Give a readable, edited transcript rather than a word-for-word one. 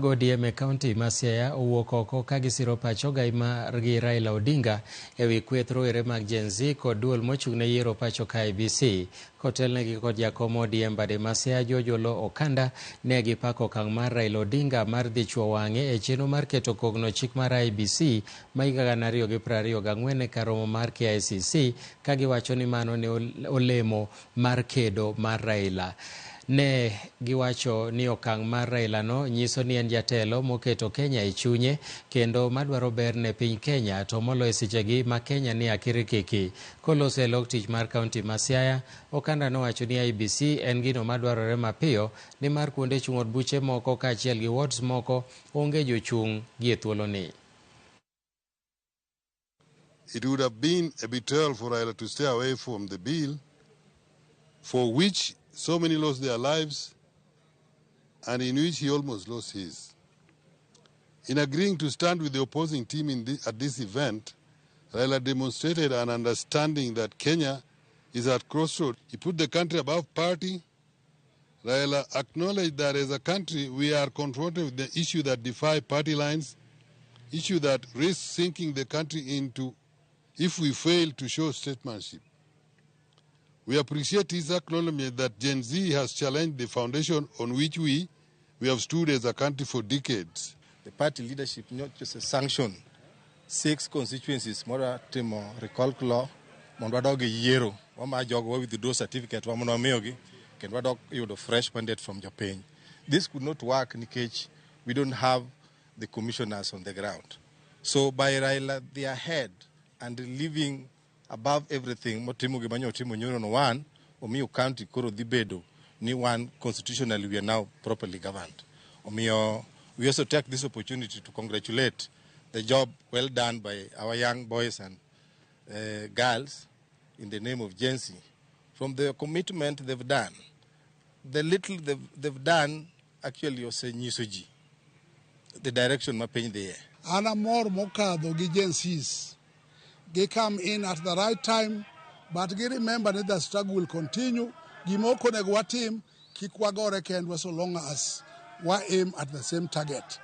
ODM County Siaya owuok oko ka gisiro pacho gai margi Raila Odinga ewi kweth rowere mag Gen Z kod duol mochung'ne yiero pacho ka IEBC. Kotelnegi kod jakom ODM bade Siaya Jojolo Okanda ne gipako okang' mar Raila Odinga mar dhi chuo wang'e e chenro mar keto kogno chik mar IEBC ma higa 2024 e kar romo mar KICC, ka giwacho ni mano ne olemo mar kedo mar Raila. Ne giwacho ni okang' mar Raila no nyiso ni en jatelo moketo Kenya e chunye kendo madwaro ber ne piny Kenya, to moloyo sechegi ma Kenya ni akirikiki. Kolose lok tich mar kaunti ma Siaya, Okanda nowacho ni IEBC en gino madwarore mapiyo ni mar kuonde chung' od buche moko kaachiel gi wards moko onge jochung' gi e thuolo ni. It would have been a betrayal for Raila to stay away from the bill, for which so many lost their lives and in which he almost lost his. In agreeing to stand with the opposing team at this event, Raila demonstrated an understanding that Kenya is at crossroads. He put the country above party. Raila acknowledged that as a country we are confronted with the issue that defy party lines, issue that risks sinking the country into if we fail to show statesmanship. We appreciate his acknowledgement that Gen Z has challenged the foundation on which we have stood as a country for decades. The party leadership not just sanction 6 constituencies, more timo recall law, mondwadogi yiero, wama jogo with the do certificate, wamono miyogi, ken wadok yudo fresh mandate from Japan. This could not work nikech we don't have the commissioners on the ground. So by Raila, they are ahead and living above everything. Motimo gimanyo timo nyoro no one, omiyo county koro dhibedo ni one constitutionally we are now properly governed. Omiyo we also take this opportunity to congratulate the job well done by our young boys and girls in the name of Gen Z from the commitment they've done. The little they've done actually was a nyisoji, the direction mapeny there. Ana mor mokadho gi Gen Zs. They come in at the right time, but they remember that the struggle will continue. Gimoko negwa team kikwagore kendwa so long as we aim at the same target.